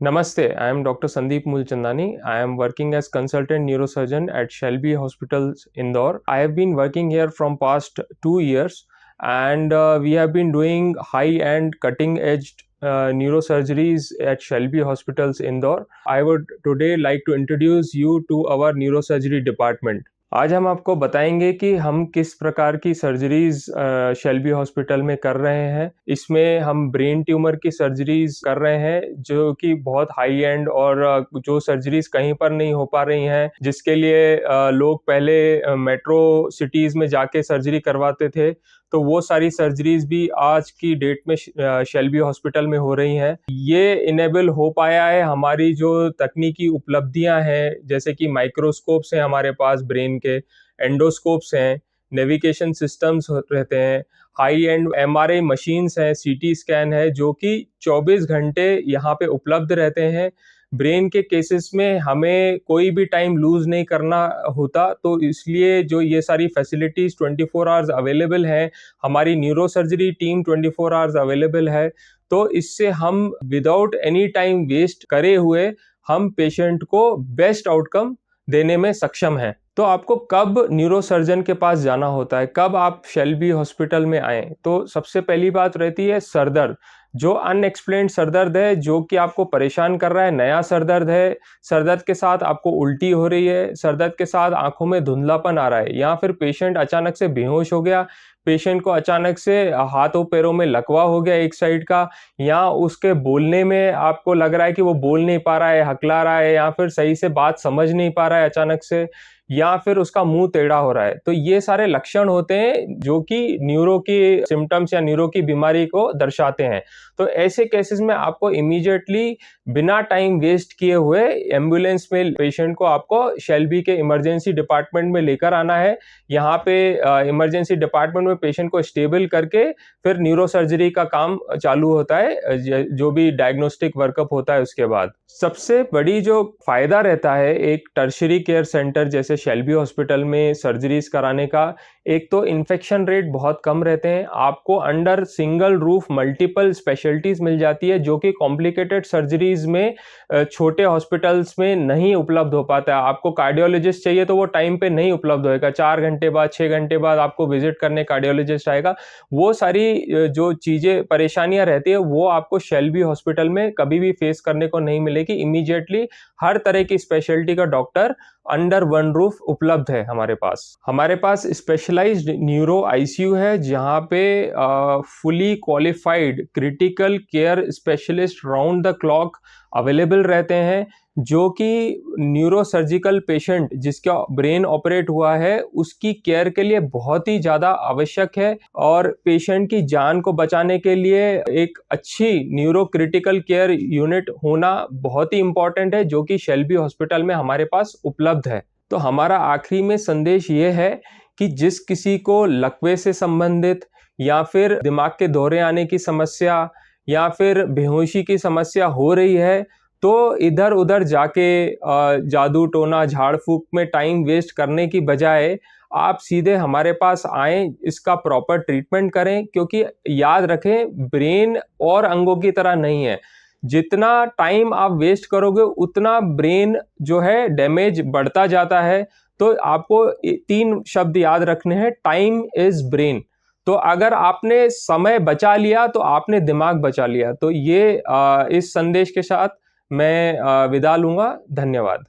Namaste, I am Dr. Sandeep Mulchandani. I am working as consultant neurosurgeon at Shelby Hospitals, Indore. I have been working here from past 2 years, and we have been doing high-end, cutting-edge neurosurgeries at Shelby Hospitals, Indore. I would today like to introduce you to our neurosurgery department. आज हम आपको बताएंगे कि हम किस प्रकार की surgeries Shelby hospital में कर रहे हैं। इसमें हम ब्रेन ट्यूमर की सर्जरीज कर रहे हैं जो कि बहुत हाई एंड और जो सर्जरीज कहीं पर नहीं हो पा रही हैं, जिसके लिए लोग पहले मेट्रो सिटीज़ में जाके सर्जरी करवाते थे, तो वो सारी सर्जरीज भी आज की डेट में शेल्बी हॉस्पिटल में हो रही हैं। ये इनेबल हो पाया है हमारी जो तकनीकी उपलब्धियां हैं, जैसे कि माइक्रोस्कोप्स हैं हमारे पास ब्रेन के, एंडोस्कोप्स हैं, नेविगेशन सिस्टम्स रहते हैं, हाई एंड एमआरआई मशीन्स हैं, सीटी स्कैन है जो कि 24 घंटे यहाँ पे उपलब्ध रहते हैं। ब्रेन के केसेस में हमें कोई भी टाइम लूज नहीं करना होता, तो इसलिए जो ये सारी फैसिलिटीज़ 24 आवर्स अवेलेबल हैं, हमारी neuro surgery team 24 hours available है, तो इससे हम विदाउट एनी टाइम वेस्ट करे हुए हम पेशेंट को बेस्ट आउटकम देने में सक्षम हैं। तो आपको कब न्यूरोसर्जन के पास जाना होता है, कब आप शेल्बी हॉस्पिटल में आएँ? तो सबसे पहली बात रहती है सरदर्द। जो अनएक्सप्लेन्ड सरदर्द है, जो कि आपको परेशान कर रहा है, नया सरदर्द है, सरदर्द के साथ आपको उल्टी हो रही है, सरदर्द के साथ आंखों में धुंधलापन आ रहा है, या फिर पेशेंट अचानक से बेहोश हो गया, पेशेंट को अचानक से हाथों पैरों में लकवा हो गया एक साइड का, या उसके बोलने में आपको लग रहा है कि वो बोल नहीं पा रहा है, हकला रहा है, या फिर सही से बात समझ नहीं पा रहा है अचानक से, या फिर उसका मुंह टेढ़ा हो रहा है। तो ये सारे लक्षण होते हैं जो कि न्यूरो की सिम्टम्स या न्यूरो की बीमारी को दर्शाते हैं। तो ऐसे केसेस में आपको इमीडिएटली बिना टाइम वेस्ट किए हुए एम्बुलेंस में पेशेंट को आपको शेल्बी के इमरजेंसी डिपार्टमेंट में लेकर आना है। यहाँ पे इमरजेंसी डिपार्टमेंट में पेशेंट को स्टेबल करके फिर न्यूरो सर्जरी का काम चालू होता है, जो भी डायग्नोस्टिक वर्कअप होता है उसके बाद। सबसे बड़ी जो फायदा रहता है एक टर्शियरी केयर सेंटर जैसे शेल्बी हॉस्पिटल में सर्जरीज कराने का, एक तो इन्फेक्शन रेट बहुत कम रहते हैं, आपको under single roof multiple specialities मिल जाती है जो कि कॉम्प्लिकेटेड सर्जरीज में छोटे हॉस्पिटल्स में नहीं उपलब्ध हो पाता है। आपको कार्डियोलॉजिस्ट चाहिए तो वो टाइम पे नहीं उपलब्ध होएगा, 4 घंटे बाद 6 घंटे बाद आपको विजिट करने कार्डियोलॉजिस्ट आएगा। वो सारी जो चीज़ें परेशानियां रहती है वो आपको शेल्बी हॉस्पिटल में कभी भी फेस करने को नहीं मिलेगी। इमीडिएटली हर तरह की स्पेशलिटी का डॉक्टर अंडर वन रूफ उपलब्ध है हमारे पास स्पेशलाइज्ड न्यूरो आईसीयू है, जहाँ पे fully qualified critical care specialist round the clock available रहते हैं, जो कि न्यूरो सर्जिकल पेशेंट जिसका ब्रेन ऑपरेट हुआ है उसकी केयर के लिए बहुत ही ज़्यादा आवश्यक है, और पेशेंट की जान को बचाने के लिए एक अच्छी न्यूरो क्रिटिकल केयर यूनिट होना बहुत ही इम्पॉर्टेंट है, जो कि शेल्बी हॉस्पिटल में हमारे पास उपलब्ध है। तो हमारा आखिरी में संदेश ये है कि जिस किसी को लकवे से संबंधित या फिर दिमाग के दौरे आने की समस्या या फिर बेहोशी की समस्या हो रही है, तो इधर उधर जाके जादू टोना झाड़ फूक में टाइम वेस्ट करने की बजाय आप सीधे हमारे पास आएँ, इसका प्रॉपर ट्रीटमेंट करें, क्योंकि याद रखें ब्रेन और अंगों की तरह नहीं है। जितना टाइम आप वेस्ट करोगे उतना ब्रेन जो है डैमेज बढ़ता जाता है। तो आपको 3 शब्द याद रखने हैं, टाइम इज ब्रेन। तो अगर आपने समय बचा लिया तो आपने दिमाग बचा लिया। तो ये इस संदेश के साथ मैं विदा लूंगा। धन्यवाद।